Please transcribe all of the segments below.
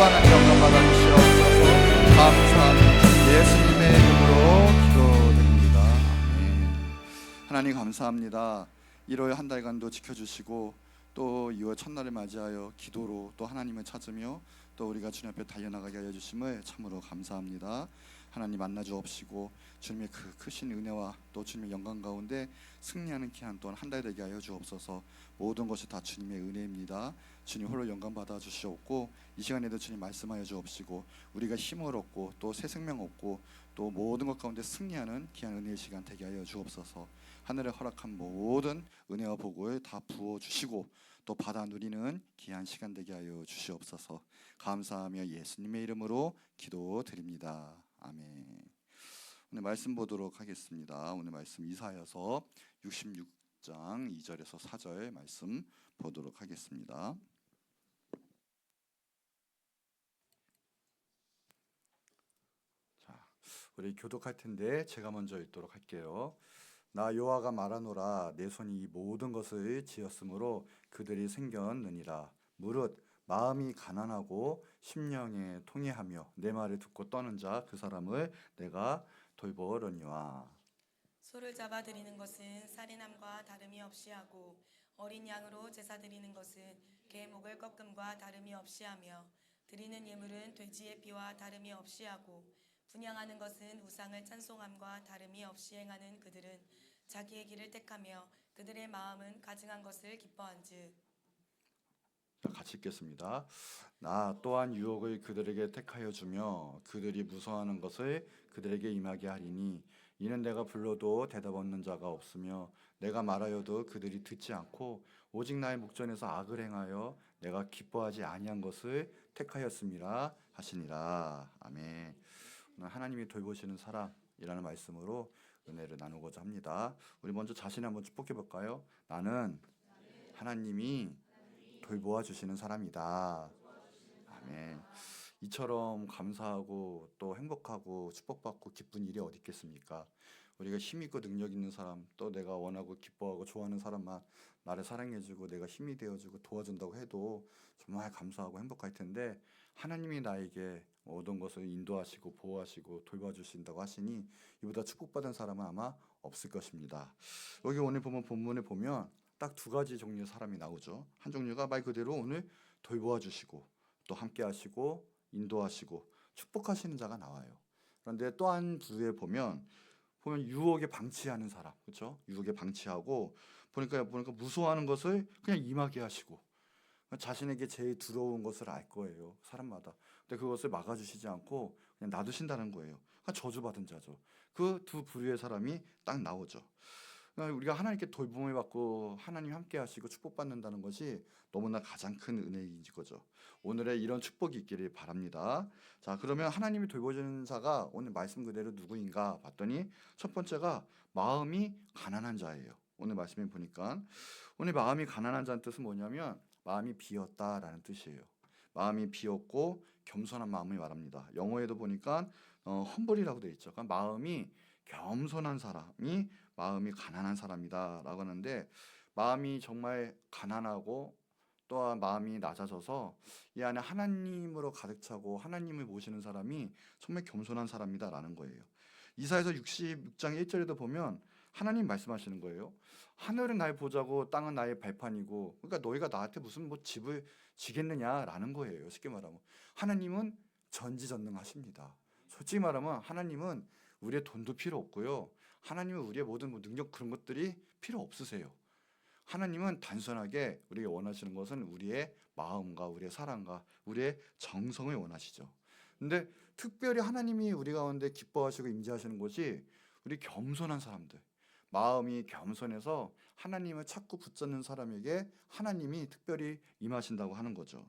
하나님 영광 받아주시옵소서. 감사합니다. 예수님의 이름으로 기도드립니다. 아멘. 하나님 감사합니다. 1월 한 달간도 지켜주시고 또 2월 첫날을 맞이하여 기도로 또 하나님을 찾으며 또 우리가 주님 앞에 달려나가게 하여 주심을 참으로 감사합니다. 하나님 만나 주옵시고 주님의 그 크신 은혜와 또 주님의 영광 가운데 승리하는 기한 또한 한 달 되게 하여 주옵소서. 모든 것이 다 주님의 은혜입니다. 주님 홀로 영광 받아 주시옵고 이 시간에도 주님 말씀하여 주옵시고 우리가 힘을 얻고 또 새 생명 얻고 또 모든 것 가운데 승리하는 귀한 은혜의 시간 되게 하여 주옵소서. 하늘에 허락한 모든 은혜와 복을 다 부어 주시고 또 받아 누리는 귀한 시간 되게 하여 주시옵소서. 감사하며 예수님의 이름으로 기도드립니다. 아멘. 오늘 말씀 보도록 하겠습니다. 오늘 말씀 이사야서 66장 2절에서 4절 말씀 보도록 하겠습니다. 자, 우리 교독할 텐데 제가 먼저 읽도록 할게요. 나 여호와가 말하노라. 내 손이 이 모든 것을 지었으므로 그들이 생겼느니라. 무릇 마음이 가난하고 심령에 통회하며 내 말을 듣고 떠는 자 그 사람을 내가 돌보려니와. 소를 잡아 드리는 것은 살인함과 다름이 없이 하고 어린 양으로 제사 드리는 것은 개 목을 꺾음과 다름이 없이 하며 드리는 예물은 돼지의 피와 다름이 없이 하고 분향하는 것은 우상을 찬송함과 다름이 없이 행하는 그들은 자기의 길을 택하며 그들의 마음은 가증한 것을 기뻐한즉. 같이 읽겠습니다. 나 또한 유혹을 그들에게 택하여 주며 그들이 무서워하는 것을 그들에게 임하게 하리니 이는 내가 불러도 대답 없는 자가 없으며 내가 말하여도 그들이 듣지 않고 오직 나의 목전에서 악을 행하여 내가 기뻐하지 아니한 것을 택하였음이라 하시니라. 아멘. 오늘 하나님이 돌보시는 사람이라는 말씀으로 은혜를 나누고자 합니다. 우리 먼저 자신을 한번 축복해 볼까요? 나는 하나님이 돌보아 주시는 사람이다. 아멘. 이처럼 감사하고 또 행복하고 축복받고 기쁜 일이 어디 있겠습니까? 우리가 힘 있고 능력 있는 사람, 또 내가 원하고 기뻐하고 좋아하는 사람만 나를 사랑해주고 내가 힘이 되어주고 도와준다고 해도 정말 감사하고 행복할 텐데, 하나님이 나에게 모든 것을 인도하시고 보호하시고 돌봐주신다고 하시니 이보다 축복받은 사람은 아마 없을 것입니다. 여기 오늘 보면 본문에 보면 딱 두 가지 종류의 사람이 나오죠. 한 종류가 말 그대로 오늘 돌보아 주시고 또 함께 하시고 인도하시고 축복하시는 자가 나와요. 그런데 또 한 부류에 보면 유혹에 방치하는 사람, 그렇죠? 유혹에 방치하고 보니까 무서워하는 것을 그냥 임하게 하시고 자신에게 제일 두려운 것을 알 거예요, 사람마다. 근데 그것을 막아주시지 않고 그냥 놔두신다는 거예요. 저주받은 자죠. 그 두 부류의 사람이 딱 나오죠. 우리가 하나님께 돌봄을 받고 하나님 함께 하시고 축복받는다는 것이 너무나 가장 큰 은혜인 거죠. 오늘의 이런 축복이 있기를 바랍니다. 자, 그러면 하나님이 돌보시는 자가 오늘 말씀 그대로 누구인가 봤더니 첫 번째가 마음이 가난한 자예요. 오늘 말씀에 보니까 오늘 마음이 가난한 자는 뜻은 뭐냐면 마음이 비었다라는 뜻이에요. 마음이 비었고 겸손한 마음을 말합니다. 영어에도 보니까 험블이라고 되어 있죠. 그러니까 마음이 겸손한 사람이 마음이 가난한 사람이다 라고 하는데, 마음이 정말 가난하고 또한 마음이 낮아져서 이 안에 하나님으로 가득 차고 하나님을 모시는 사람이 정말 겸손한 사람이다 라는 거예요. 이사야서 66장 1절에도 보면 하나님 말씀하시는 거예요. 하늘은 나의 보좌고 땅은 나의 발판이고, 그러니까 너희가 나한테 무슨 집을 지겠느냐라는 거예요. 쉽게 말하면 하나님은 전지전능하십니다. 솔직히 말하면 하나님은 우리의 돈도 필요 없고요, 하나님은 우리의 모든 능력 그런 것들이 필요 없으세요. 하나님은 단순하게 우리가 원하시는 것은 우리의 마음과 우리의 사랑과 우리의 정성을 원하시죠. 근데 특별히 하나님이 우리 가운데 기뻐하시고 임재하시는 것이 우리 겸손한 사람들, 마음이 겸손해서 하나님을 찾고 붙잡는 사람에게 하나님이 특별히 임하신다고 하는 거죠.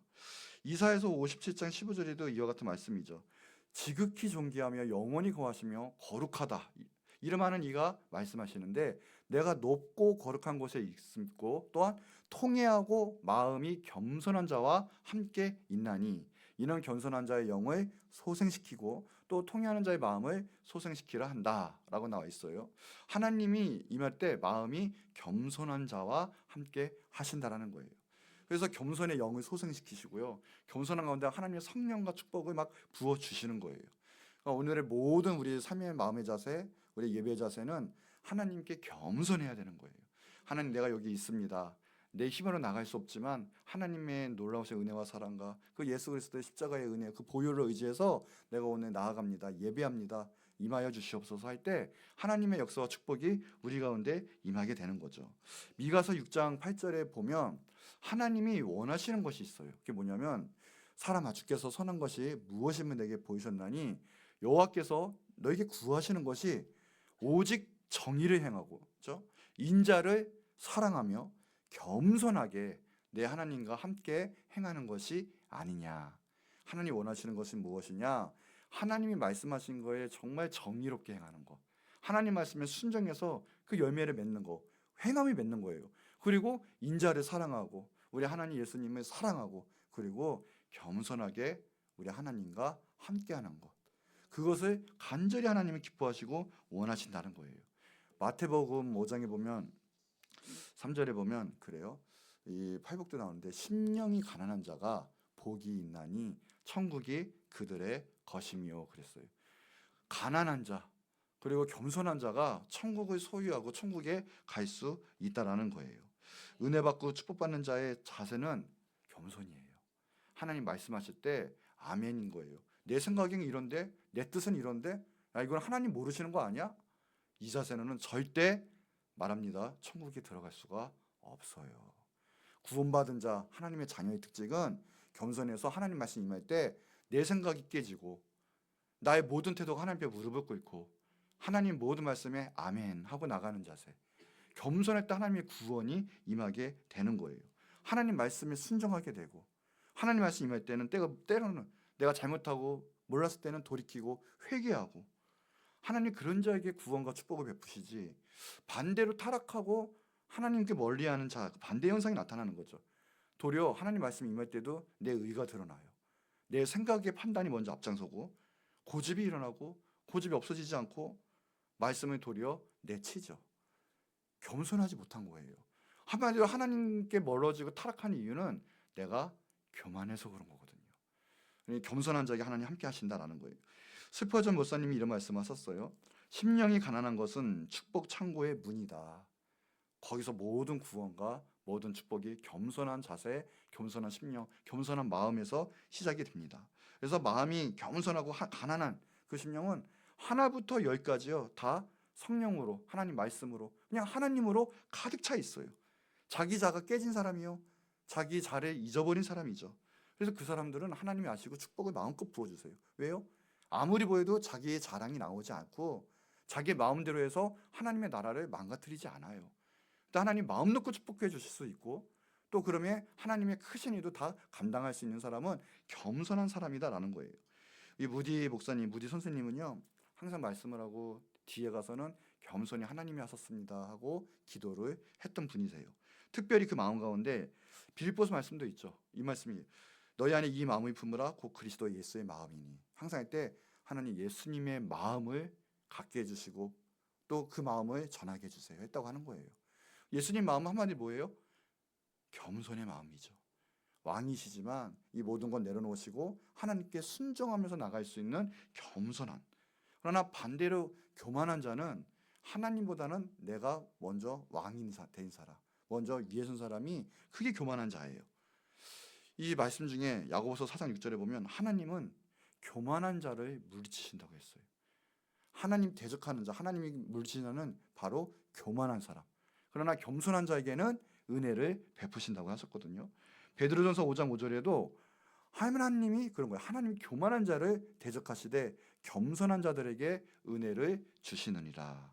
이사야서 57장 15절에도 이와 같은 말씀이죠. 지극히 존귀하며 영원히 거하시며 거룩하다 이름하는 이가 말씀하시는데, 내가 높고 거룩한 곳에 있고 또한 통회하고 마음이 겸손한 자와 함께 있나니 이는 겸손한 자의 영을 소생시키고 또 통회하는 자의 마음을 소생시키라 한다라고 나와 있어요. 하나님이 임할 때 마음이 겸손한 자와 함께 하신다라는 거예요. 그래서 겸손의 영을 소생시키시고요. 겸손한 가운데 하나님의 성령과 축복을 막 부어 주시는 거예요. 그러니까 오늘의 모든 우리 삶의 마음의 자세, 우리 예배의 자세는 하나님께 겸손해야 되는 거예요. 하나님, 내가 여기 있습니다. 내 힘으로 나갈 수 없지만 하나님의 놀라우신 은혜와 사랑과 그 예수 그리스도의 십자가의 은혜, 그 보혈을 의지해서 내가 오늘 나아갑니다. 예배합니다. 임하여 주시옵소서 할 때 하나님의 역사와 축복이 우리 가운데 임하게 되는 거죠. 미가서 6장 8절에 보면 하나님이 원하시는 것이 있어요. 그게 뭐냐면, 사람아, 주께서 선한 것이 무엇이면 내게 보이셨나니 여호와께서 너에게 구하시는 것이 오직 정의를 행하고, 그렇죠? 인자를 사랑하며 겸손하게 내 하나님과 함께 행하는 것이 아니냐. 하나님 원하시는 것은 무엇이냐? 하나님이 말씀하신 거에 정말 정의롭게 행하는 것, 하나님 말씀에 순종해서 그 열매를 맺는 거, 행함이 맺는 거예요. 그리고 인자를 사랑하고 우리 하나님 예수님을 사랑하고 그리고 겸손하게 우리 하나님과 함께하는 것, 그것을 간절히 하나님이 기뻐하시고 원하신다는 거예요. 마태복음 5장에 보면 3절에 보면 그래요. 이 팔복도 나오는데 심령이 가난한 자가 복이 있나니 천국이 그들의 것이며 그랬어요. 가난한 자 그리고 겸손한 자가 천국을 소유하고 천국에 갈 수 있다라는 거예요. 은혜 받고 축복받는 자의 자세는 겸손이에요. 하나님 말씀하실 때 아멘인 거예요. 내 생각은 이런데, 내 뜻은 이런데, 야, 이건 하나님 모르시는 거 아니야? 이 자세는 절대 말합니다. 천국에 들어갈 수가 없어요. 구원받은 자, 하나님의 자녀의 특징은 겸손해서 하나님 말씀 임할 때 내 생각이 깨지고 나의 모든 태도가 하나님 앞에 무릎을 꿇고 하나님 모든 말씀에 아멘 하고 나가는 자세. 겸손할 때 하나님의 구원이 임하게 되는 거예요. 하나님 말씀에 순종하게 되고 하나님 말씀 임할 때는 때로는 내가 잘못하고 몰랐을 때는 돌이키고 회개하고, 하나님 그런 자에게 구원과 축복을 베푸시지 반대로 타락하고 하나님께 멀리하는 자, 반대 현상이 나타나는 거죠. 도리어 하나님 말씀 임할 때도 내 의가 드러나요. 내 생각의 판단이 먼저 앞장서고 고집이 일어나고 고집이 없어지지 않고 말씀을 도리어 내치죠. 겸손하지 못한 거예요. 한마디로 하나님께 멀어지고 타락한 이유는 내가 교만해서 그런 거거든요. 겸손한 자에게 하나님 함께 하신다라는 거예요. 스퍼전 목사님이 이런 말씀하셨어요. 심령이 가난한 것은 축복 창고의 문이다. 거기서 모든 구원과 모든 축복이 겸손한 자세, 겸손한 심령, 겸손한 마음에서 시작이 됩니다. 그래서 마음이 겸손하고 가난한 그 심령은 하나부터 열까지요, 다 성령으로, 하나님 말씀으로, 그냥 하나님으로 가득 차 있어요. 자기 자가 깨진 사람이요, 자기 자를 잊어버린 사람이죠. 그래서 그 사람들은 하나님이 아시고 축복을 마음껏 부어주세요. 왜요? 아무리 보여도 자기의 자랑이 나오지 않고 자기의 마음대로 해서 하나님의 나라를 망가뜨리지 않아요. 또 하나님 마음 놓고 축복해 주실 수 있고, 또 그러면 하나님의 크신 일도 다 감당할 수 있는 사람은 겸손한 사람이다라는 거예요. 이 무디 목사님, 무디 선생님은요, 항상 말씀을 하고 뒤에 가서는 겸손히 하나님이 하셨습니다 하고 기도를 했던 분이세요. 특별히 그 마음 가운데 빌립보서 말씀도 있죠. 이 말씀이 너희 안에 이 마음을 품으라 곧 그리스도 예수의 마음이니, 항상 할 때 하나님 예수님의 마음을 갖게 해주시고 또 그 마음을 전하게 해주세요 했다고 하는 거예요. 예수님 마음 한마디 뭐예요? 겸손의 마음이죠. 왕이시지만 이 모든 건 내려놓으시고 하나님께 순종하면서 나갈 수 있는 겸손한. 그러나 반대로 교만한 자는 하나님보다는 내가 먼저 왕인 된 사람, 먼저 위에 선 사람이 그게 교만한 자예요. 이 말씀 중에 야고보서 4장 6절에 보면 하나님은 교만한 자를 물리치신다고 했어요. 하나님 대적하는 자, 하나님이 물리치는 자는 바로 교만한 사람. 그러나 겸손한 자에게는 은혜를 베푸신다고 하셨거든요. 베드로전서 5장 5절에도 하나님이 그런 거예요. 하나님이 교만한 자를 대적하시되 겸손한 자들에게 은혜를 주시느니라.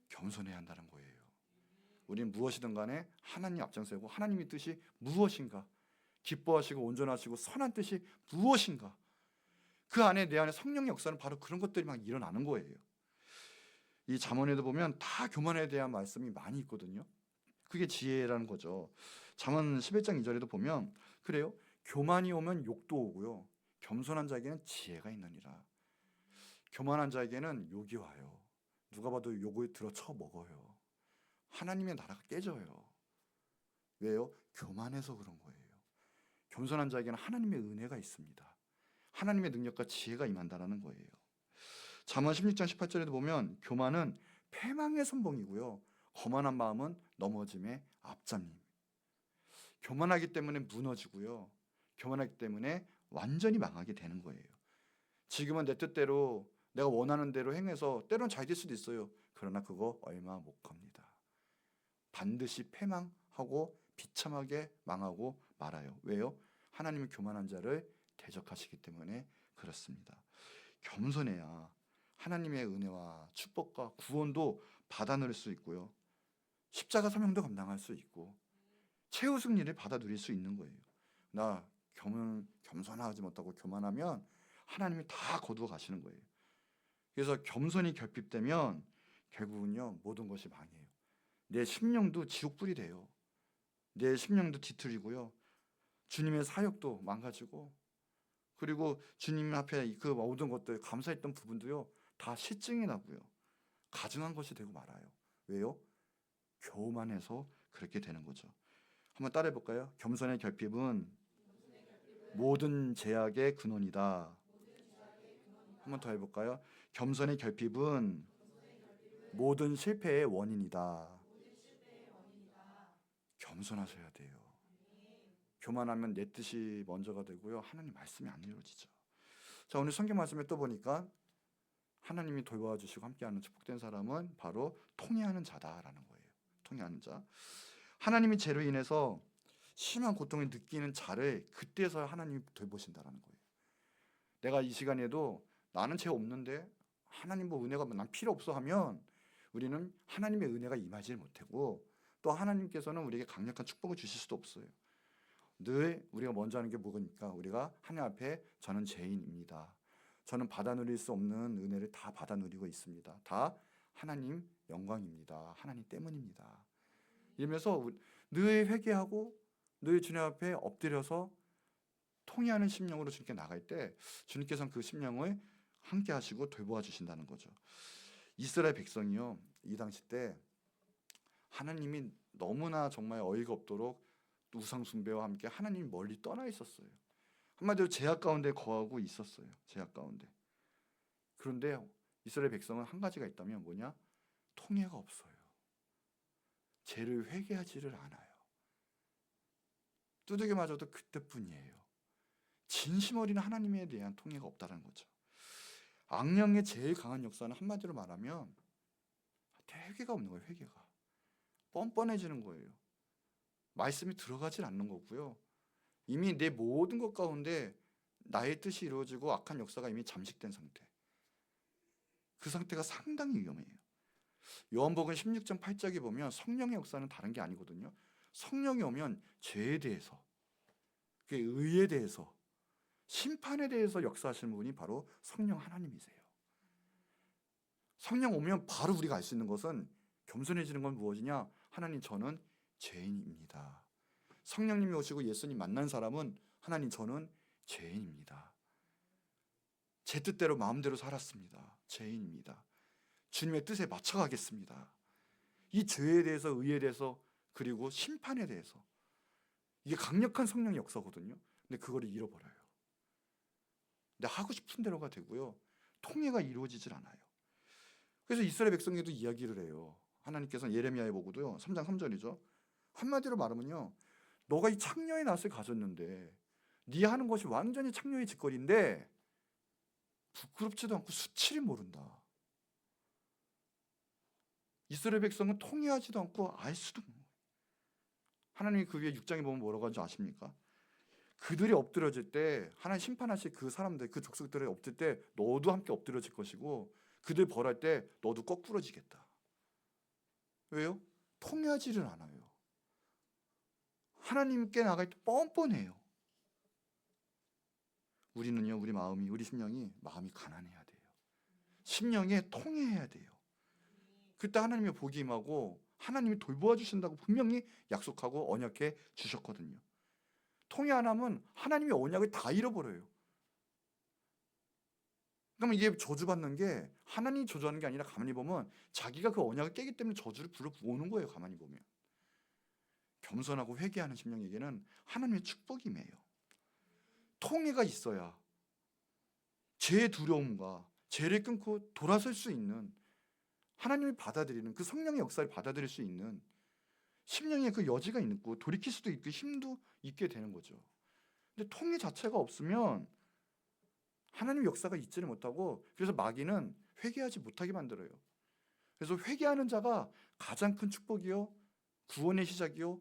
겸손해야 한다는 거예요. 우리는 무엇이든 간에 하나님 앞장서고 하나님의 뜻이 무엇인가, 기뻐하시고 온전하시고 선한 뜻이 무엇인가, 그 안에 내 안에 성령의 역사는 바로 그런 것들이 막 일어나는 거예요. 이 잠언에도 보면 다 교만에 대한 말씀이 많이 있거든요. 그게 지혜라는 거죠. 잠언 11장 2절에도 보면 그래요. 교만이 오면 욕도 오고요, 겸손한 자에게는 지혜가 있느니라. 교만한 자에게는 욕이 와요. 누가 봐도 욕을 들어 쳐 먹어요. 하나님의 나라가 깨져요. 왜요? 교만해서 그런 거예요. 겸손한 자에게는 하나님의 은혜가 있습니다. 하나님의 능력과 지혜가 임한다라는 거예요. 잠언 16장 18절에도 보면 교만은 패망의 선봉이고요, 거만한 마음은 넘어짐의 앞잡림. 교만하기 때문에 무너지고요, 교만하기 때문에 완전히 망하게 되는 거예요. 지금은 내 뜻대로 내가 원하는 대로 행해서 때론 잘 될 수도 있어요. 그러나 그거 얼마 못 갑니다. 반드시 패망하고 비참하게 망하고 말아요. 왜요? 하나님은 교만한 자를 대적하시기 때문에 그렇습니다. 겸손해야 하나님의 은혜와 축복과 구원도 받아 누릴 수 있고요, 십자가 사명도 감당할 수 있고 최후 승리를 받아 누릴 수 있는 거예요. 나 겸손하지 못하고 교만하면 하나님이 다 거두어 가시는 거예요. 그래서 겸손이 결핍되면 결국은요, 모든 것이 망해요. 내 심령도 지옥불이 돼요. 내 심령도 뒤틀리고요, 주님의 사역도 망가지고, 그리고 주님 앞에 그 모든 것들 감사했던 부분도요 다 실증이 나고요, 가증한 것이 되고 말아요. 왜요? 교만해서 그렇게 되는 거죠. 한번 따라해 볼까요? 겸손의 결핍은 모든 제약의 근원이다. 한번 더 해볼까요? 겸손의 결핍은 모든 실패의 원인이다. 겸손하셔야 돼요. 교만하면 내 뜻이 먼저가 되고요, 하나님 말씀이 안 이루어지죠. 자, 오늘 성경 말씀에 또 보니까 하나님이 돌봐주시고 함께하는 축복된 사람은 바로 통회하는 자다라는 거예요. 통회하는 자. 하나님이 죄로 인해서 심한 고통을 느끼는 자를 그때서야 하나님이 돌보신다라는 거예요. 내가 이 시간에도 나는 죄 없는데 하나님 뭐 은혜가 난 필요 없어 하면 우리는 하나님의 은혜가 임하지 못하고, 또 하나님께서는 우리에게 강력한 축복을 주실 수도 없어요. 늘 우리가 먼저 하는 게 뭐니까, 우리가 하나님 앞에 저는 죄인입니다, 저는 받아 누릴 수 없는 은혜를 다 받아 누리고 있습니다, 다 하나님 영광입니다, 하나님 때문입니다, 이러면서 늘 회개하고 늘 주님 앞에 엎드려서 통회하는 심령으로 주님께 나갈 때 주님께서는 그 심령을 함께 하시고 돌보아 주신다는 거죠. 이스라엘 백성이요, 이 당시 때 하나님이 너무나 정말 어이가 없도록 우상 숭배와 함께 하나님이 멀리 떠나 있었어요. 한마디로 제약 가운데 거하고 있었어요. 제약 가운데. 그런데 이스라엘 백성은 한 가지가 있다면 뭐냐? 통회가 없어요. 죄를 회개하지를 않아요. 두들겨 맞아도 그때뿐이에요. 진심 어린 하나님에 대한 통회가 없다는 거죠. 악령의 제일 강한 역사는 한마디로 말하면 회개가 없는 거예요. 회개가 뻔뻔해지는 거예요. 말씀이 들어가질 않는 거고요, 이미 내 모든 것 가운데 나의 뜻이 이루어지고 악한 역사가 이미 잠식된 상태, 그 상태가 상당히 위험해요. 요한복음 16장 8절에 보면 성령의 역사는 다른 게 아니거든요. 성령이 오면 죄에 대해서, 그 의에 대해서, 심판에 대해서 역사하시는 분이 바로 성령 하나님이세요. 성령 오면 바로 우리가 알 수 있는 것은, 겸손해지는 건 무엇이냐? 하나님, 저는 죄인입니다. 성령님이 오시고 예수님 만난 사람은, 하나님, 저는 죄인입니다. 제 뜻대로 마음대로 살았습니다. 죄인입니다. 주님의 뜻에 맞춰가겠습니다. 이 죄에 대해서, 의에 대해서, 그리고 심판에 대해서, 이게 강력한 성령의 역사거든요. 근데 그거를 잃어버려요. 근데 하고 싶은 대로가 되고요, 통회가 이루어지질 않아요. 그래서 이스라엘 백성에도 이야기를 해요. 하나님께서는 예레미야에 보고도요, 3장 3절이죠. 한마디로 말하면요, 너가 이 창녀의 낯을 가졌는데 네 하는 것이 완전히 창녀의 짓거리인데 부끄럽지도 않고 수치를 모른다. 이스라엘 백성은 통회하지도 않고 알 수도 없는 거예요. 하나님이 그 위에 6장에 보면 뭐라고 하는지 아십니까? 그들이 엎드려질 때 하나님 심판하실 그 사람들, 그 족속들이 엎드릴 때 너도 함께 엎드려질 것이고, 그들 벌할 때 너도 거꾸러지겠다. 왜요? 통회하지를 않아요. 하나님께 나갈 때 뻔뻔해요. 우리는요, 우리 마음이, 우리 심령이 가난해야 돼요. 심령에 통회해야 돼요. 그때 하나님의 복이 임하고 하나님이 돌보아 주신다고 분명히 약속하고 언약해 주셨거든요. 통회 안 하면 하나님의 언약을 다 잃어버려요. 그러면 이게 저주받는 게 하나님이 저주하는 게 아니라, 가만히 보면 자기가 그 언약을 깨기 때문에 저주를 불어오는 거예요. 가만히 보면 겸손하고 회개하는 심령에게는 하나님의 축복이 임해요. 통해가 있어야 죄의 두려움과 죄를 끊고 돌아설 수 있는, 하나님이 받아들이는 그 성령의 역사를 받아들일 수 있는 심령의 그 여지가 있고 돌이킬 수도 있고 힘도 있게 되는 거죠. 근데 통해 자체가 없으면 하나님의 역사가 있지를 못하고, 그래서 마귀는 회개하지 못하게 만들어요. 그래서 회개하는 자가 가장 큰 축복이요, 구원의 시작이요,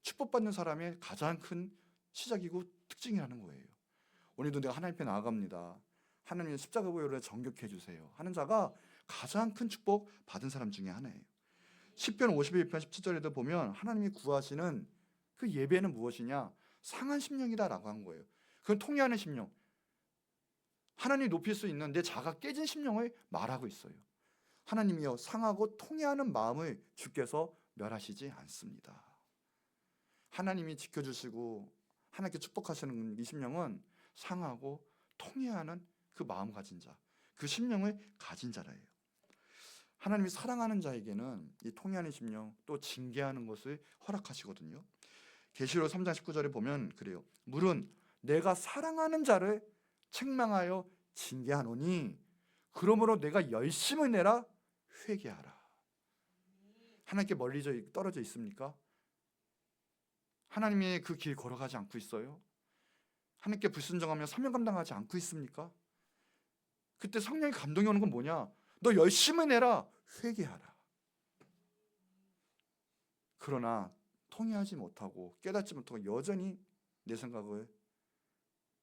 축복받는 사람의 가장 큰 시작이고 특징이라는 거예요. 오늘도 내가 하나님 앞에 나아갑니다, 하나님의 십자가 보혈을 정결케 해주세요 하는 자가 가장 큰 축복 받은 사람 중에 하나예요. 시편 51편 17절에도 보면 하나님이 구하시는 그 예배는 무엇이냐? 상한 심령이다라고 한 거예요. 그건 통회하는 심령, 하나님이 높일 수 있는 내 자가 깨진 심령을 말하고 있어요. 하나님이여, 상하고 통회하는 마음을 주께서 멸하시지 않습니다. 하나님이 지켜주시고 하나님께 축복하시는 이 심령은 상하고 통회하는 그 마음 가진 자, 그 심령을 가진 자라예요. 하나님이 사랑하는 자에게는 이 통회하는 심령, 또 징계하는 것을 허락하시거든요. 계시록 3장 19절에 보면 그래요. 물은 내가 사랑하는 자를 책망하여 징계하노니 그러므로 내가 열심을 내라 회개하라. 하나님께 멀리 떨어져 있습니까? 하나님의 그 길 걸어가지 않고 있어요? 하나님께 불순종하며 사명 감당하지 않고 있습니까? 그때 성령의 감동이 오는 건 뭐냐? 너 열심을 내라 회개하라. 그러나 통회하지 못하고 깨닫지 못하고 여전히 내 생각을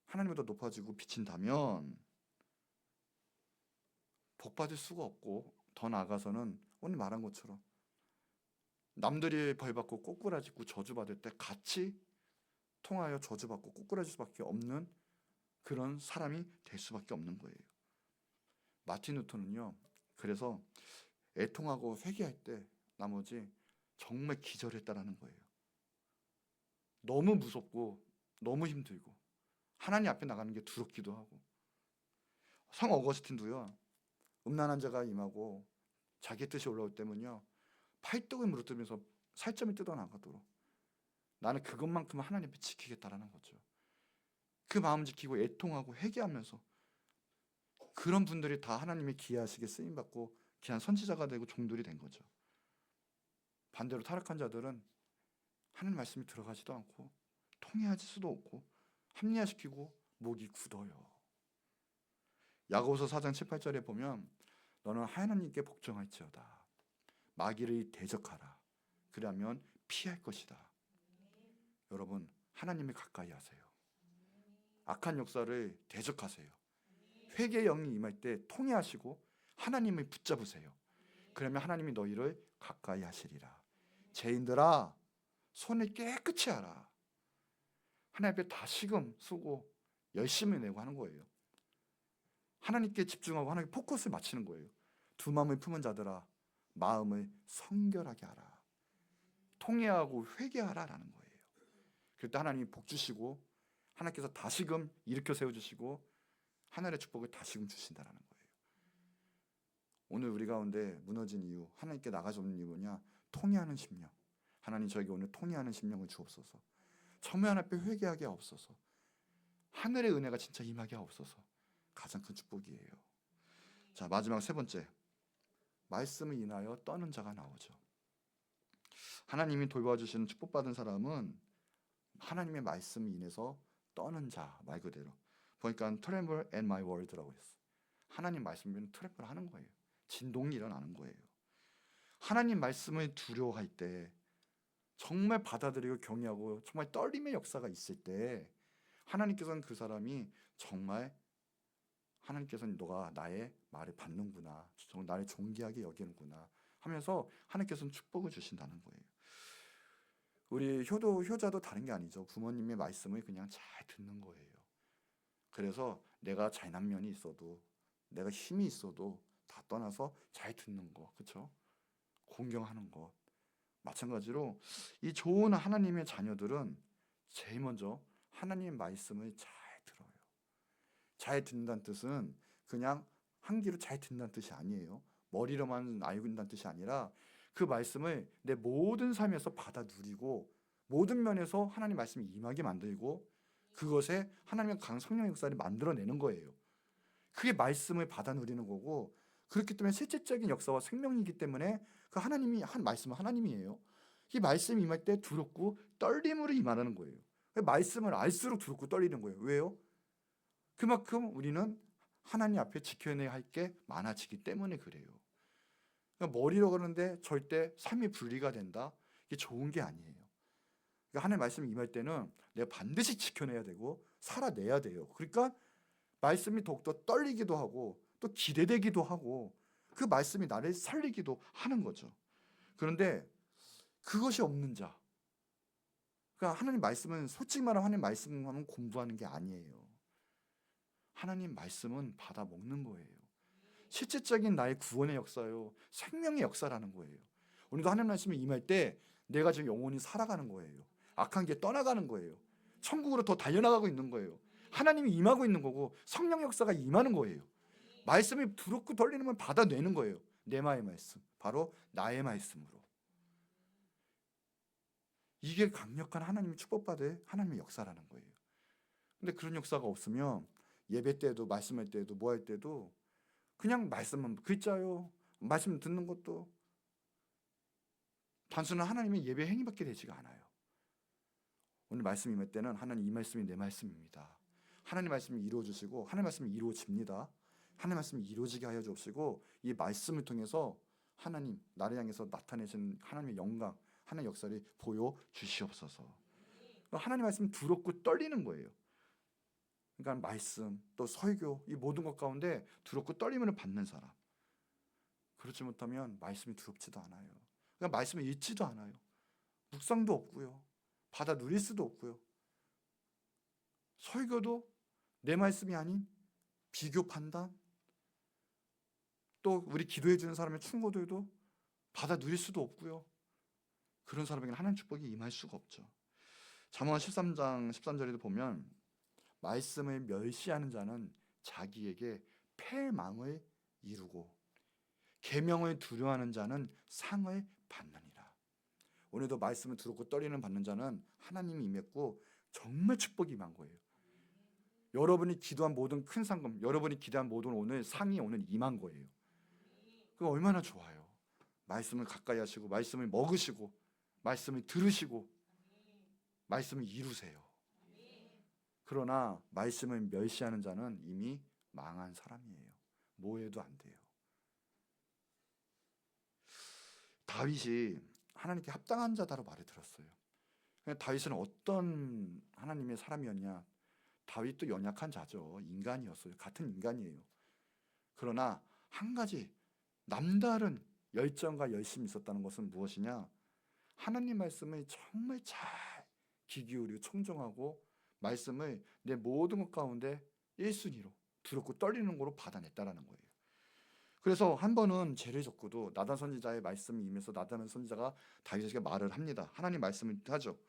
하나님보다 높아지고 비친다면 복받을 수가 없고, 더 나아가서는 오늘 말한 것처럼 남들이 벌받고 꼬꾸라지고 저주받을 때 같이 통하여 저주받고 꼬꾸라질 수밖에 없는 그런 사람이 될 수밖에 없는 거예요. 마틴 루터는요, 그래서 애통하고 회개할 때 나머지 정말 기절했다라는 거예요. 너무 무섭고 너무 힘들고 하나님 앞에 나가는 게 두렵기도 하고. 성 어거스틴도요, 음란한 자가 임하고 자기 뜻이 올라올 때면요, 팔뚝을 무너뜨리면서 살점이 뜯어나가도록 나는 그것만큼 하나님 앞에 지키겠다라는 거죠. 그 마음 지키고 애통하고 회개하면서, 그런 분들이 다 하나님의 기하시게 쓰임받고 귀한 선지자가 되고 종들이 된 거죠. 반대로 타락한 자들은 하나님 말씀이 들어가지도 않고 통해하지 수도 없고 합리화시키고 목이 굳어요. 야고보서 4장 7, 8절에 보면 너는 하나님께 복종할지어다 마귀를 대적하라 그러면 피할 것이다. 여러분, 하나님을 가까이 하세요. 악한 역사를 대적하세요. 회개의 영이 임할 때 통회하시고 하나님을 붙잡으세요. 그러면 하나님이 너희를 가까이 하시리라. 죄인들아, 손을 깨끗이 하라. 하나님 앞에 다시금 쓰고 열심히 내고 하는 거예요. 하나님께 집중하고 하나님께 포커스를 맞추는 거예요. 두 마음을 품은 자들아, 마음을 성결하게 하라. 통회하고 회개하라라는 거예요. 그때 하나님이 복 주시고 하나님께서 다시금 일으켜 세워주시고 하늘의 축복을 다시금 주신다라는 거예요. 오늘 우리 가운데 무너진 이유, 하나님께 나가지 없는 이유 뭐냐? 통회하는 심령. 하나님, 저에게 오늘 통회하는 심령을 주옵소서. 처음에 하나님 앞에 회개하게 하옵소서. 하늘의 은혜가 진짜 임하게 하옵소서. 가장 큰 축복이에요. 자, 마지막 세 번째, 말씀을 인하여 떠는 자가 나오죠. 하나님이 돌봐주시는 축복받은 사람은 하나님의 말씀을 인해서 떠는 자, 말 그대로 보니까 tremble at my word라고 했어. 하나님 말씀을 트래플 하는 거예요. 진동이 일어나는 거예요. 하나님 말씀을 두려워할 때, 정말 받아들이고 경외하고 정말 떨림의 역사가 있을 때 하나님께서는 그 사람이 정말, 하나님께서는 너가 나의 말을 받는구나, 나를 존귀하게 여기는구나 하면서 하나님께서는 축복을 주신다는 거예요. 우리 효자도 다른 게 아니죠. 부모님의 말씀을 그냥 잘 듣는 거예요. 그래서 내가 잘난 면이 있어도, 내가 힘이 있어도 다 떠나서 잘 듣는 거, 그렇죠? 공경하는 것. 마찬가지로 이 좋은 하나님의 자녀들은 제일 먼저 하나님의 말씀을 잘 들어요. 잘 듣는다는 뜻은 그냥 한 귀로 잘 듣는다는 뜻이 아니에요. 머리로만 알고 있다는 뜻이 아니라 그 말씀을 내 모든 삶에서 받아 누리고 모든 면에서 하나님 말씀이 임하게 만들고 그것에 하나님의 강한 성령의 역사를 만들어내는 거예요. 그게 말씀을 받아 누리는 거고, 그렇기 때문에 실제적인 역사와 생명이기 때문에 그 하나님이 한 말씀은 하나님이에요. 이 말씀이 임할 때 두렵고 떨림으로 임하는 거예요. 말씀을 알수록 두렵고 떨리는 거예요. 왜요? 그만큼 우리는 하나님 앞에 지켜내야 할 게 많아지기 때문에 그래요. 그러니까 머리로 그러는데 절대 삶이 분리가 된다. 이게 좋은 게 아니에요. 그러니까 하나님 말씀이 임할 때는 내가 반드시 지켜내야 되고 살아내야 돼요. 그러니까 말씀이 더욱더 떨리기도 하고 또 기대되기도 하고 그 말씀이 나를 살리기도 하는 거죠. 그런데 그것이 없는 자, 그러니까 하나님 말씀은 솔직히 말하면 하나님 말씀하면 공부하는 게 아니에요. 하나님 말씀은 받아 먹는 거예요. 실제적인 나의 구원의 역사요, 생명의 역사라는 거예요. 오늘도 하나님 말씀이 임할 때 내가 지금 영혼이 살아가는 거예요. 악한 게 떠나가는 거예요. 천국으로 더 달려나가고 있는 거예요. 하나님이 임하고 있는 거고 성령 역사가 임하는 거예요. 말씀이 두렵고 떨리는 걸 받아내는 거예요. 내마의 말씀, 바로 나의 말씀으로. 이게 강력한 하나님의 축복받을 하나님의 역사라는 거예요. 근데 그런 역사가 없으면 예배 때도 말씀할 때도 뭐 할 때도 그냥 말씀만 글자요, 말씀 듣는 것도 단순한 하나님의 예배 행위밖에 되지가 않아요. 오늘 말씀 임할 때는 하나님 이 말씀이 내 말씀입니다. 하나님 말씀이 이루어지시고 하나님 말씀이 이루어집니다. 하나님 말씀이 이루어지게 하여 주옵시고 이 말씀을 통해서 하나님 나를 향해서 나타내신 하나님의 영광, 하나님의 역사를 보여주시옵소서. 하나님 말씀은 두렵고 떨리는 거예요. 그러니까 말씀 또 설교 이 모든 것 가운데 두렵고 떨림을 받는 사람. 그렇지 못하면 말씀이 두렵지도 않아요. 그러니까 말씀을 읽지도 않아요. 묵상도 없고요. 받아 누릴 수도 없고요. 설교도 내 말씀이 아닌 비교 판단, 또 우리 기도해 주는 사람의 충고들도 받아 누릴 수도 없고요. 그런 사람에게는 하나님 축복이 임할 수가 없죠. 잠언 13장 13절에도 보면 말씀을 멸시하는 자는 자기에게 패망을 이루고 계명을 두려워하는 자는 상을 받느니라. 오늘도 말씀을 두렵고 떨리는 받는 자는 하나님이 임했고 정말 축복이 임한 거예요. 여러분이 기도한 모든 큰 상금, 여러분이 기도한 모든 오늘 상이 오늘 임한 거예요. 그거 얼마나 좋아요. 말씀을 가까이 하시고 말씀을 먹으시고 말씀을 들으시고 말씀을 이루세요. 그러나 말씀을 멸시하는 자는 이미 망한 사람이에요. 뭐 해도 안 돼요. 다윗이 하나님께 합당한 자다라고 말을 들었어요. 다윗은 어떤 하나님의 사람이었냐? 다윗도 연약한 자죠. 인간이었어요. 같은 인간이에요. 그러나 한 가지 남다른 열정과 열심이 있었다는 것은 무엇이냐? 하나님 말씀을 정말 잘 귀 기울이고 청정하고 말씀을 내 모든 것 가운데 1순위로 두렵고 떨리는 거로 받아냈다라는 거예요. 그래서 한 번은 죄를 졌고도 나단 선지자의 말씀이 임해서 나단 선지자가 다윗에게 말을 합니다. 하나님 말씀을 하죠.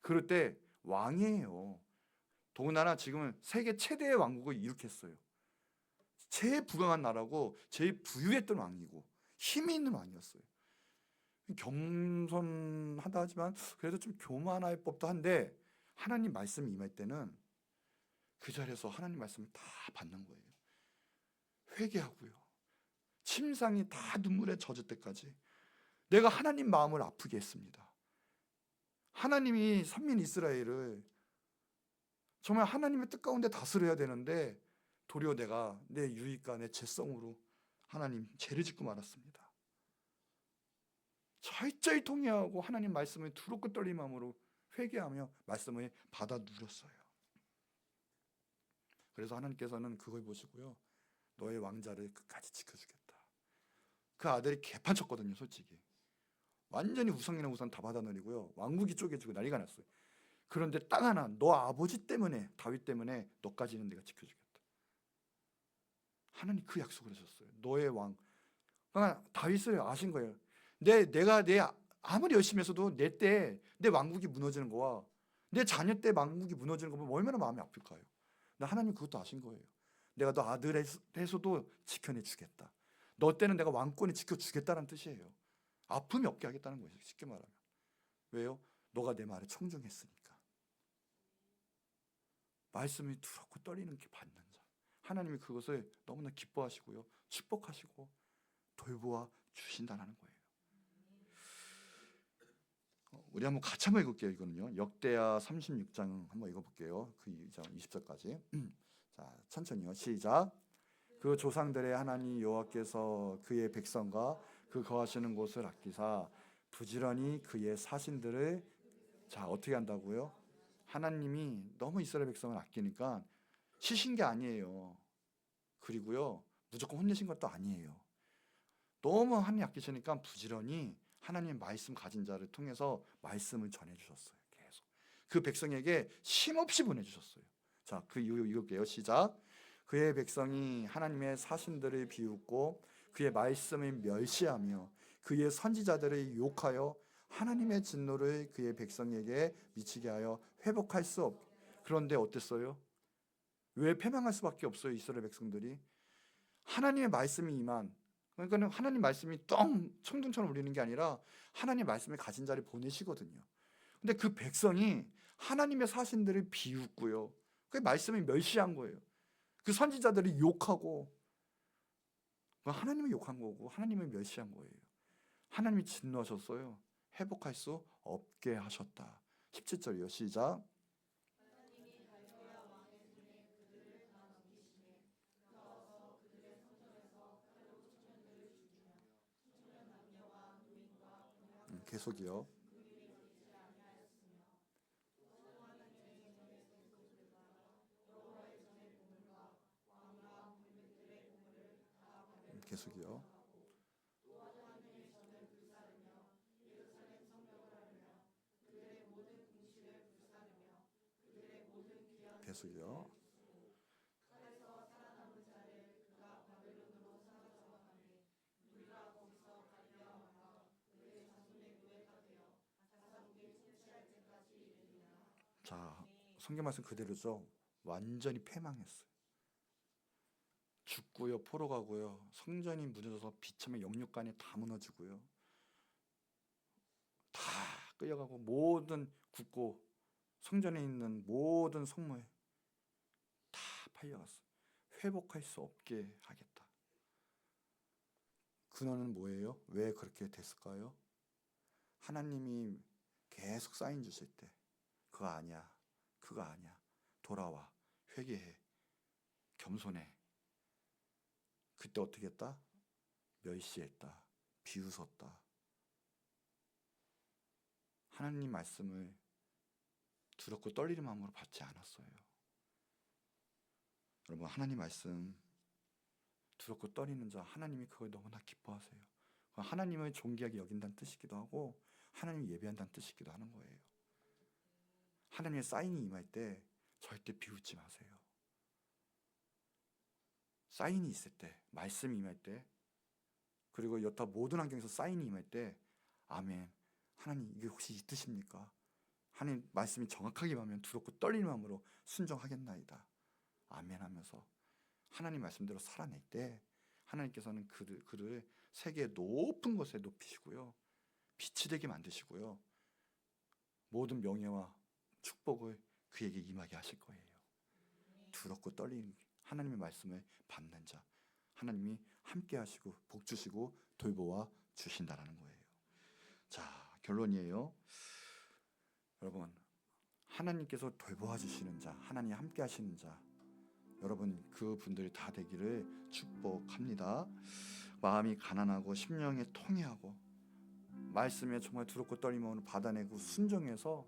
그럴 때 왕이에요. 더군다나 지금은 세계 최대의 왕국을 일으켰어요. 제일 부강한 나라고 제일 부유했던 왕이고 힘이 있는 왕이었어요. 겸손하다 하지만 그래도 좀 교만할 법도 한데 하나님 말씀이 임할 때는 그 자리에서 하나님 말씀을 다 받는 거예요. 회개하고요. 침상이 다 눈물에 젖을 때까지 내가 하나님 마음을 아프게 했습니다. 하나님이 선민 이스라엘을 정말 하나님의 뜻 가운데 다스려야 되는데 도리어 내가 내 유익과 내 죄성으로 하나님 죄를 짓고 말았습니다. 철저히 통회하고 하나님 말씀을 두렵고 떨린 마음으로 회개하며 말씀을 받아 누렸어요. 그래서 하나님께서는 그걸 보시고요. 너의 왕자를 끝까지 지켜주겠다. 그 아들이 개판쳤거든요. 솔직히. 완전히 우상이나 우상 다 받아 누리고요. 왕국이 쪼개지고 난리가 났어요. 그런데 딱 하나 너 아버지 때문에 다윗 때문에 너까지는 내가 지켜주겠다. 하나님 그 약속을 하셨어요. 너의 왕. 그러니까 다윗을 아신 거예요. 내가 아무리 열심히 했어도 내 때 내 왕국이 무너지는 거와 내 자녀 때 왕국이 무너지는 거 보면 얼마나 마음이 아플까요? 근데 하나님 그것도 아신 거예요. 내가 너 아들 해서도 지켜내 주겠다. 너 때는 내가 왕권을 지켜주겠다는 뜻이에요. 아픔이 없게 하겠다는 거예요. 쉽게 말하면. 왜요? 너가 내 말에 청중했으니까. 말씀이 두렵고 떨리는 게 받는 자. 하나님이 그것을 너무나 기뻐하시고요, 축복하시고 돌보아 주신다는 거예요. 우리 한번 같이 한번 읽을게요. 이거는요, 역대하 36장 한번 읽어볼게요. 그 2장 20절까지. 자, 천천히요. 시작. 그 조상들의 하나님 여호와께서 그의 백성과 그 거하시는 곳을 아끼사 부지런히 그의 사신들을, 자, 어떻게 한다고요? 하나님이 너무 이스라엘 백성을 아끼니까 쉬신 게 아니에요. 그리고요, 무조건 혼내신 것도 아니에요. 너무 하나님 아끼시니까 부지런히 하나님 말씀 가진 자를 통해서 말씀을 전해주셨어요. 계속 그 백성에게 쉼없이 보내주셨어요. 자, 그 이유 읽을게요. 시작. 그의 백성이 하나님의 사신들을 비웃고 그의 말씀을 멸시하며 그의 선지자들을 욕하여 하나님의 진노를 그의 백성에게 미치게 하여 회복할 수 없게. 그런데 어땠어요? 왜 패망할 수밖에 없어요? 이스라엘 백성들이 하나님의 말씀이 임한, 그러니까 하나님 말씀이 똥 청둥처럼 울리는 게 아니라 하나님 말씀을 가진 자를 보내시거든요. 근데 그 백성이 하나님의 사신들을 비웃고요, 그 말씀을 멸시한 거예요. 그 선지자들이 욕하고, 하나님을 욕한 거고 하나님을 멸시한 거예요. 하나님이 진노하셨어요. 회복할 수 없게 하셨다. 17절이요. 시작. 계속이요. 계속이요. 계속이요. 자, 성경 말씀 그대로죠. 완전히 패망했어요. 죽고요, 포로 가고요, 성전이 무너져서 비참한 영육간에 다 무너지고요, 다 끌려가고 모든 국고, 성전에 있는 모든 성물 다 팔려갔어요. 회복할 수 없게 하겠다. 근원은 뭐예요? 왜 그렇게 됐을까요? 하나님이 계속 사인 주실 때 그거 아니야, 그거 아니야, 돌아와, 회개해, 겸손해. 그때 어떻게 했다? 멸시했다, 비웃었다. 하나님 말씀을 두렵고 떨리는 마음으로 받지 않았어요. 여러분, 하나님 말씀 두렵고 떨리는 자, 하나님이 그걸 너무나 기뻐하세요. 하나님을 존귀하게 여긴다는 뜻이기도 하고 하나님을 예배한다는 뜻이기도 하는 거예요. 하나님의 사인이 임할 때 절대 비웃지 마세요. 사인이 있을 때, 말씀이 임할 때, 그리고 여타 모든 환경에서 사인이 임할 때, 아멘, 하나님 이게 혹시 이 뜻입니까? 하나님 말씀이 정확하게 임하면 두렵고 떨리는 마음으로 순종하겠나이다, 아멘 하면서 하나님 말씀대로 살아낼 때 하나님께서는 그를 세계의 높은 곳에 높이시고요, 빛이 되게 만드시고요, 모든 명예와 축복을 그에게 임하게 하실 거예요. 두렵고 떨리는 하나님의 말씀을 받는 자, 하나님이 함께 하시고 복 주시고 돌보아 주신다라는 거예요. 자, 결론이에요. 여러분, 하나님께서 돌보아 주시는 자, 하나님 함께 하시는 자, 여러분 그분들이 다 되기를 축복합니다. 마음이 가난하고 심령이 통회하고 말씀에 정말 두렵고 떨리는 마음으로 받아내고 순종해서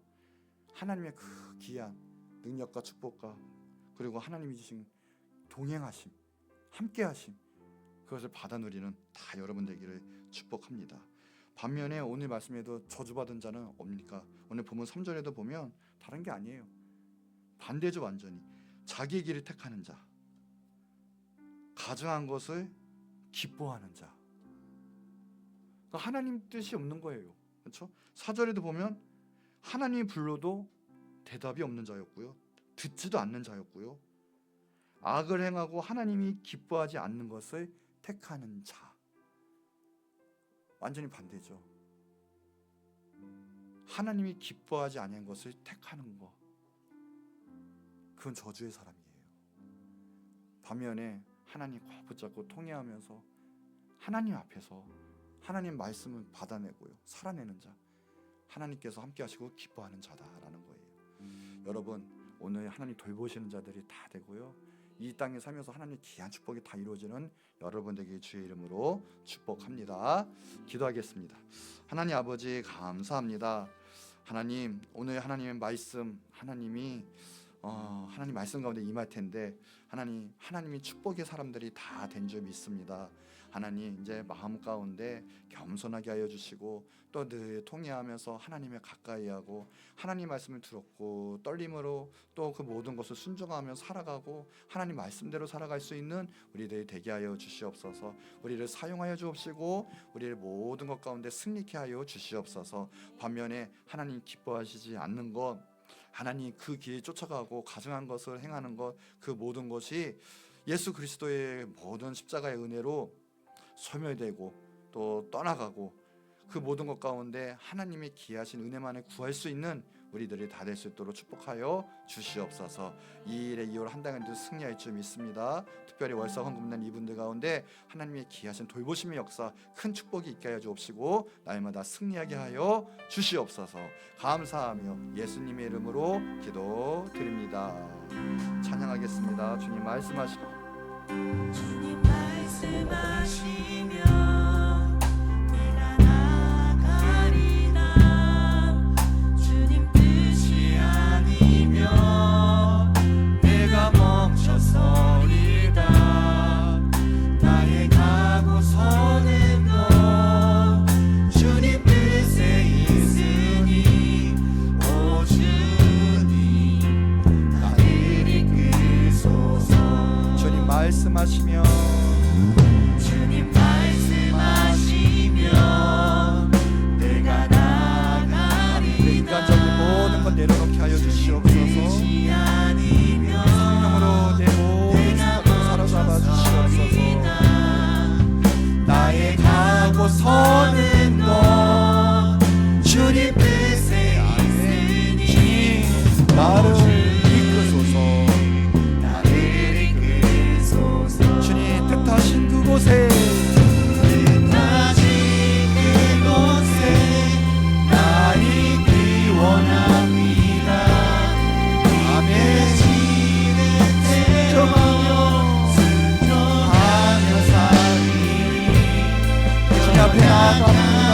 하나님의 그 귀한 능력과 축복과 그리고 하나님이 주신 동행하심, 함께하심, 그것을 받아 누리는 다 여러분 되기를 축복합니다. 반면에 오늘 말씀에도 저주받은 자는 없습니까? 오늘 본문 3절에도 보면 다른 게 아니에요. 반대죠. 완전히 자기의 길을 택하는 자, 가증한 것을 기뻐하는 자. 그러니까 하나님 뜻이 없는 거예요. 그렇죠? 4절에도 보면 하나님이 불러도 대답이 없는 자였고요, 듣지도 않는 자였고요, 악을 행하고 하나님이 기뻐하지 않는 것을 택하는 자. 완전히 반대죠. 하나님이 기뻐하지 아니한 것을 택하는 것, 그건 저주의 사람이에요. 반면에 하나님 꼭 붙잡고 통회하면서 하나님 앞에서 하나님 말씀을 받아내고요, 살아내는 자, 하나님께서 함께 하시고 기뻐하는 자다라는 거예요. 여러분, 오늘 하나님 돌보시는 자들이 다 되고요, 이 땅에 살면서 하나님의 귀한 축복이 다 이루어지는 여러분 되게 주의 이름으로 축복합니다. 기도하겠습니다. 하나님 아버지 감사합니다. 하나님, 오늘 하나님의 말씀, 하나님 말씀 가운데 임할 텐데 하나님이 축복의 사람들이 다 된 줄 믿습니다. 하나님, 이제 마음 가운데 겸손하게 하여 주시고 또 늘 통회하면서 하나님을 가까이 하고 하나님 말씀을 들었고 떨림으로 또 그 모든 것을 순종하며 살아가고 하나님 말씀대로 살아갈 수 있는 우리들이 되게 하여 주시옵소서. 우리를 사용하여 주옵시고 우리를 모든 것 가운데 승리케 하여 주시옵소서. 반면에 하나님 기뻐하시지 않는 것, 하나님 그 길 쫓아가고 가증한 것을 행하는 것, 그 모든 것이 예수 그리스도의 모든 십자가의 은혜로 소멸되고 또 떠나가고 그 모든 것 가운데 하나님의 기하신 은혜만을 구할 수 있는 우리들이 다 될 수 있도록 축복하여 주시옵소서. 이 일의 이후로 한 달간 승리할 줄 믿습니다. 특별히 월사 헌금난 이분들 가운데 하나님의 기하신 돌보심의 역사, 큰 축복이 있게 하여 주옵시고 날마다 승리하게 하여 주시옵소서. 감사하며 예수님의 이름으로 기도드립니다. 찬양하겠습니다. 주님 말씀하시고 주님 말씀하시면 내가 나가리라. 주님 뜻이 아니면 내가 멈춰서리다. 나의 가고 서는 것 주님 뜻에 있으니 오 주님 나를 이끄소서. 주님 말씀하시며 주님 말씀하시면 내가 나가리다. 내 인간적인 모든 것 내려놓게 하여 주시옵소서. 성령으로 내 모든 생각을 사로잡아 주시옵소서. 나의 가고 서는 것 주님 뜻에 있으니 나를 이끄소서. 나를 이끄소서. 주님 뜻하신 그곳에 뜻하신 그곳에 나 있기 원합니다. 아멘. 순종하며 살리니 주님 앞에 나아갑니다.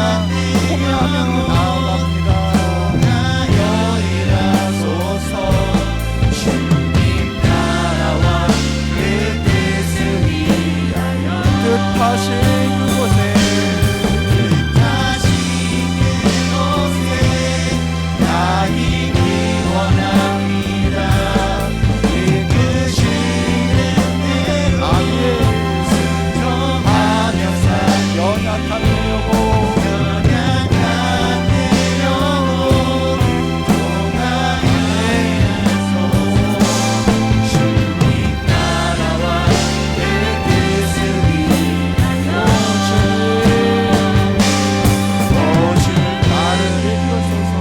공유하며 나아갑니다. 하여이라소서. 주님 나라와 그 뜻을 위하여 뜻하신 그곳에 뜻하신 그곳에 나 있기 원합니다. 이끄시는 대로 아멘. 순종하며 살리니 연약한 내 영혼 연약한 내 영혼 통하여서 주님 나라와 그 뜻을 위하여 오주 나를 이끌소서.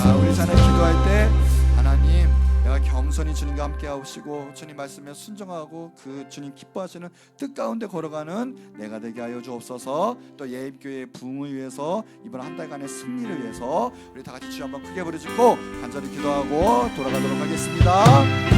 자, 우리 자녀 기도할 때 하나님, 내가 겸손히 주님과 함께 하시고 주님 말씀에 순종하고 그 주님 기뻐하시는 뜻 가운데 걸어가는 내가 되게 하여 주옵소서. 또 예입교회의 부흥을 위해서 이번 한 달간의 승리를 위해서 우리 다 같이 주여 한번 크게 부르짖고 간절히 기도하고 돌아가도록 하겠습니다.